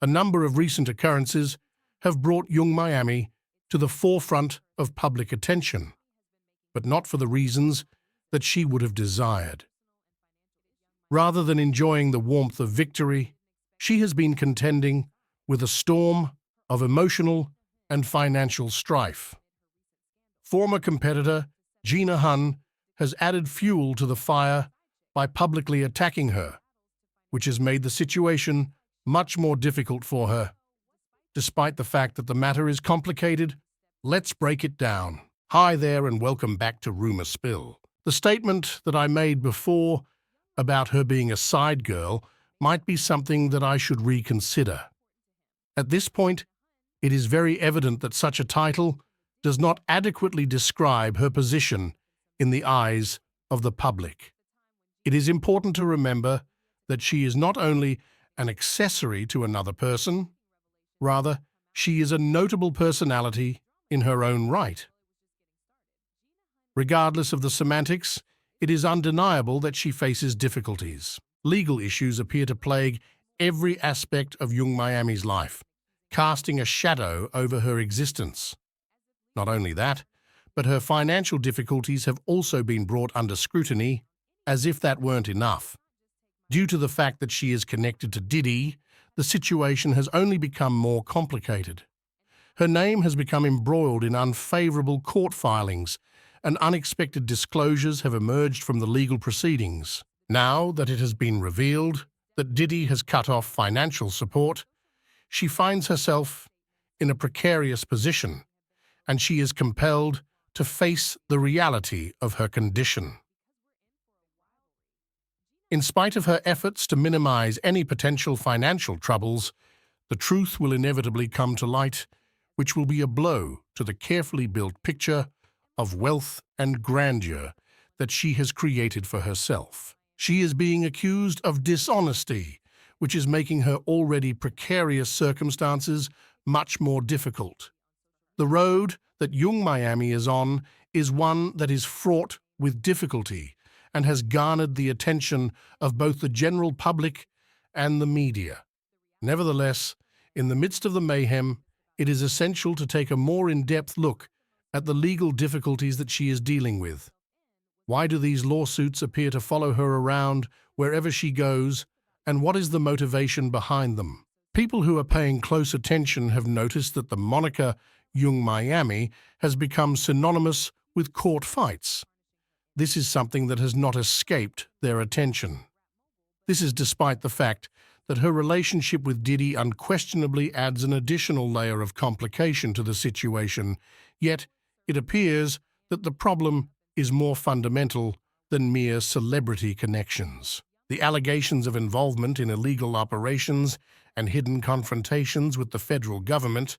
A number of recent occurrences have brought young Miami to the forefront of public attention, but not for the reasons that she would have desired. Rather than enjoying the warmth of victory, she has been contending with a storm of emotional and financial strife. Former competitor Gina Hun has added fuel to the fire by publicly attacking her, which has made the situation much more difficult for her. Despite the fact that the matter is complicated, let's break it down. Hi there and welcome back to Rumor Spill. The statement that I made before about her being a side girl might be something that I should reconsider. At this point, it is very evident that such a title does not adequately describe her position in the eyes of the public. It is important to remember that she is not only an accessory to another person, rather, she is a notable personality in her own right. Regardless of the semantics, it is undeniable that she faces difficulties. Legal issues appear to plague every aspect of young Miami's life, casting a shadow over her existence. Not only that, but her financial difficulties have also been brought under scrutiny, as if that weren't enough. Due to the fact that she is connected to Diddy, the situation has only become more complicated. Her name has become embroiled in unfavorable court filings, and unexpected disclosures have emerged from the legal proceedings. Now that it has been revealed that Diddy has cut off financial support, she finds herself in a precarious position, and she is compelled to face the reality of her condition. In spite of her efforts to minimize any potential financial troubles, the truth will inevitably come to light, which will be a blow to the carefully built picture of wealth and grandeur that she has created for herself. She is being accused of dishonesty, which is making her already precarious circumstances much more difficult. The road that young Miami is on is one that is fraught with difficulty and has garnered the attention of both the general public and the media. Nevertheless, in the midst of the mayhem, it is essential to take a more in-depth look at the legal difficulties that she is dealing with. Why do these lawsuits appear to follow her around wherever she goes, and what is the motivation behind them? People who are paying close attention have noticed that the moniker young Miami has become synonymous with court fights. This is something that has not escaped their attention. This is despite the fact that her relationship with Diddy unquestionably adds an additional layer of complication to the situation, yet it appears that the problem is more fundamental than mere celebrity connections. The allegations of involvement in illegal operations and hidden confrontations with the federal government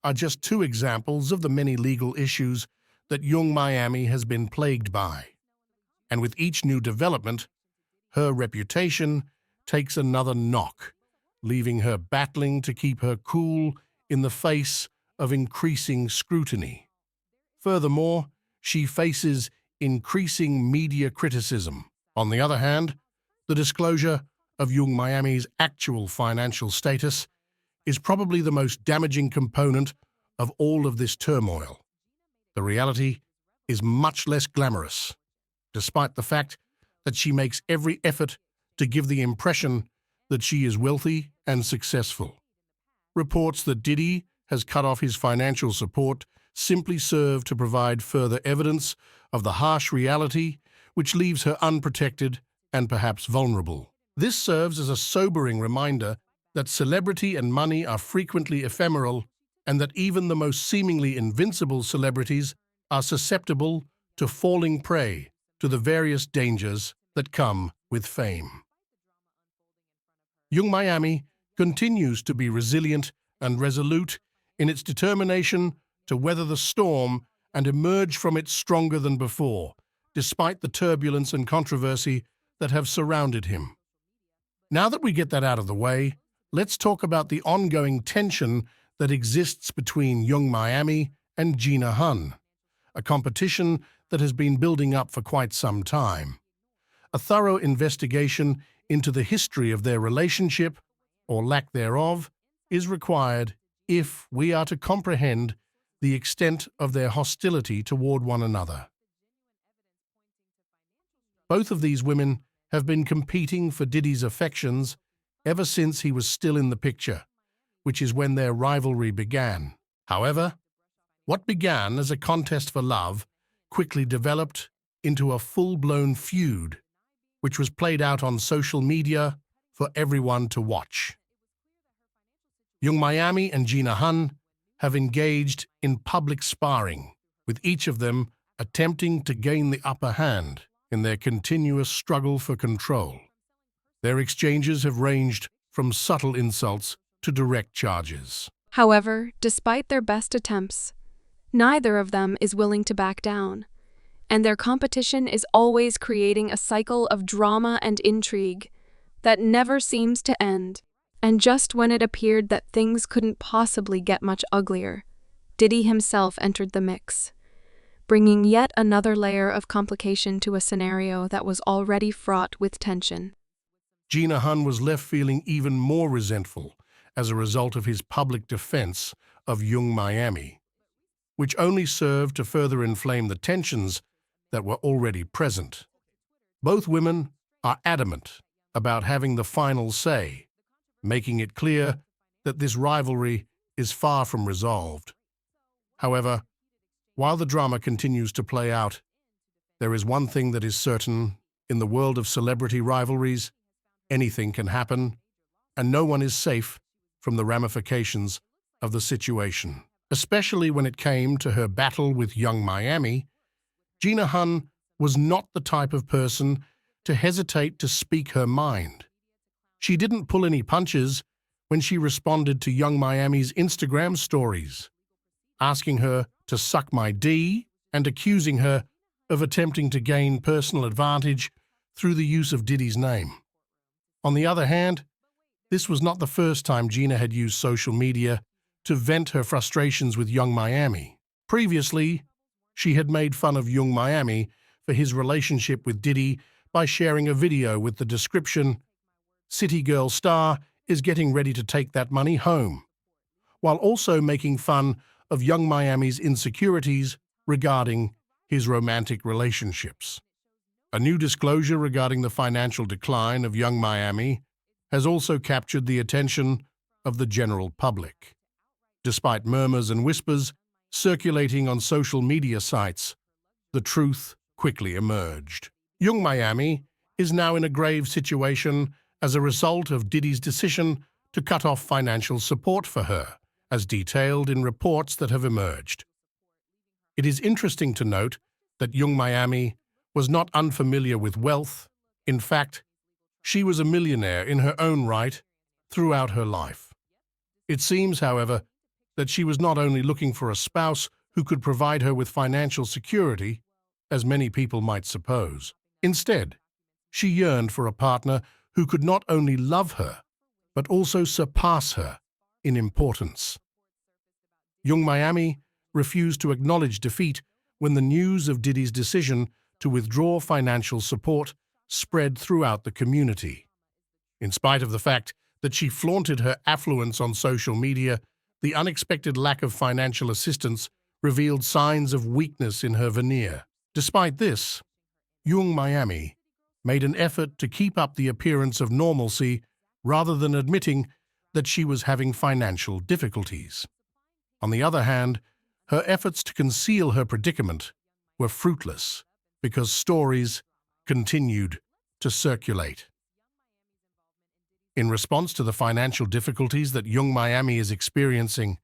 are just two examples of the many legal issues that young Miami has been plagued by. And with each new development, her reputation takes another knock, leaving her battling to keep her cool in the face of increasing scrutiny. Furthermore, she faces increasing media criticism. On the other hand, the disclosure of young Miami's actual financial status is probably the most damaging component of all of this turmoil. The reality is much less glamorous, despite the fact that she makes every effort to give the impression that she is wealthy and successful. Reports that Diddy has cut off his financial support simply serve to provide further evidence of the harsh reality, which leaves her unprotected and perhaps vulnerable. This serves as a sobering reminder that celebrity and money are frequently ephemeral, and that even the most seemingly invincible celebrities are susceptible to falling prey to the various dangers that come with fame. Young Miami continues to be resilient and resolute in its determination to weather the storm and emerge from it stronger than before, despite the turbulence and controversy that have surrounded him. Now that we get that out of the way, let's talk about the ongoing tension that exists between young Miami and Gina Hun, a competition that has been building up for quite some time. A thorough investigation into the history of their relationship, or lack thereof, is required if we are to comprehend the extent of their hostility toward one another. Both of these women have been competing for Diddy's affections ever since he was still in the picture, which is when their rivalry began. However, what began as a contest for love quickly developed into a full-blown feud, which was played out on social media for everyone to watch. Young Miami and Gina Hun have engaged in public sparring, with each of them attempting to gain the upper hand in their continuous struggle for control. Their exchanges have ranged from subtle insults to direct charges. However, despite their best attempts, neither of them is willing to back down, and their competition is always creating a cycle of drama and intrigue that never seems to end. And just when it appeared that things couldn't possibly get much uglier, Diddy himself entered the mix, bringing yet another layer of complication to a scenario that was already fraught with tension. Gina Hun was left feeling even more resentful as a result of his public defense of Young Miami, which only served to further inflame the tensions that were already present. Both women are adamant about having the final say, making it clear that this rivalry is far from resolved. However, while the drama continues to play out, there is one thing that is certain: in the world of celebrity rivalries, anything can happen, and no one is safe from the ramifications of the situation. Especially when it came to her battle with Young Miami, Gina Hun was not the type of person to hesitate to speak her mind. She didn't pull any punches when she responded to Young Miami's Instagram stories, asking her to suck my D and accusing her of attempting to gain personal advantage through the use of Diddy's name. On the other hand, this was not the first time Gina had used social media to vent her frustrations with Young Miami. Previously, she had made fun of Young Miami for his relationship with Diddy by sharing a video with the description, "City Girl star is getting ready to take that money home," while also making fun of Young Miami's insecurities regarding his romantic relationships. A new disclosure regarding the financial decline of Young Miami has also captured the attention of the general public. Despite murmurs and whispers circulating on social media sites, the truth quickly emerged. Young Miami is now in a grave situation as a result of Diddy's decision to cut off financial support for her, as detailed in reports that have emerged. It is interesting to note that Young Miami was not unfamiliar with wealth. In fact, she was a millionaire in her own right throughout her life. It seems, however, that she was not only looking for a spouse who could provide her with financial security, as many people might suppose. Instead, she yearned for a partner who could not only love her, but also surpass her in importance. Young Miami refused to acknowledge defeat when the news of Diddy's decision to withdraw financial support spread throughout the community. In spite of the fact that she flaunted her affluence on social media, the unexpected lack of financial assistance revealed signs of weakness in her veneer. Despite this, Young Miami made an effort to keep up the appearance of normalcy rather than admitting that she was having financial difficulties. On the other hand, her efforts to conceal her predicament were fruitless because stories continued to circulate. In response to the financial difficulties that Young Miami is experiencing,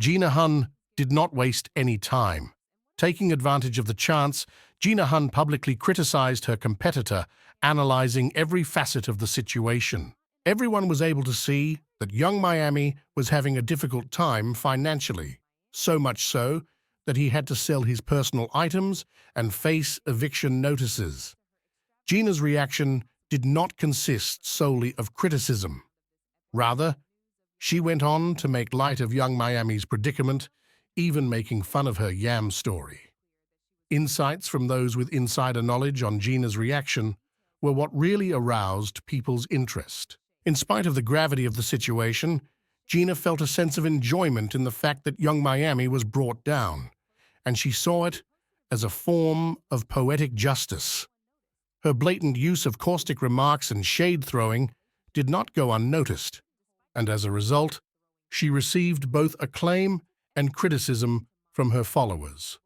Gina Hun did not waste any time. Taking advantage of the chance, Gina Hun publicly criticized her competitor, analyzing every facet of the situation. Everyone was able to see that Young Miami was having a difficult time financially, so much so that he had to sell his personal items and face eviction notices. Gina's reaction did not consist solely of criticism. Rather, she went on to make light of Young Miami's predicament, even making fun of her yam story. Insights from those with insider knowledge on Gina's reaction were what really aroused people's interest. In spite of the gravity of the situation, Gina felt a sense of enjoyment in the fact that young Miami was brought down, and she saw it as a form of poetic justice. Her blatant use of caustic remarks and shade-throwing did not go unnoticed, and as a result, she received both acclaim and criticism from her followers.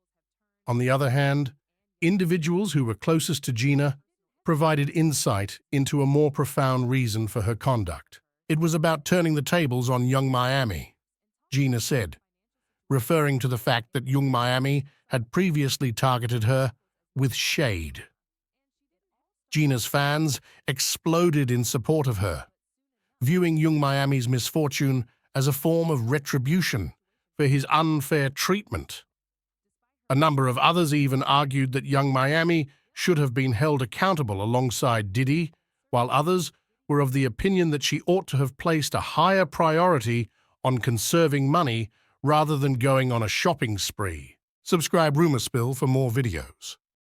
On the other hand, individuals who were closest to Gina provided insight into a more profound reason for her conduct. It was about turning the tables on young Miami, Gina said, referring to the fact that young Miami had previously targeted her with shade. Gina's fans exploded in support of her, viewing young Miami's misfortune as a form of retribution for his unfair treatment. A number of others even argued that young Miami should have been held accountable alongside Diddy, while others were of the opinion that she ought to have placed a higher priority on conserving money rather than going on a shopping spree. Subscribe Rumor Spill for more videos.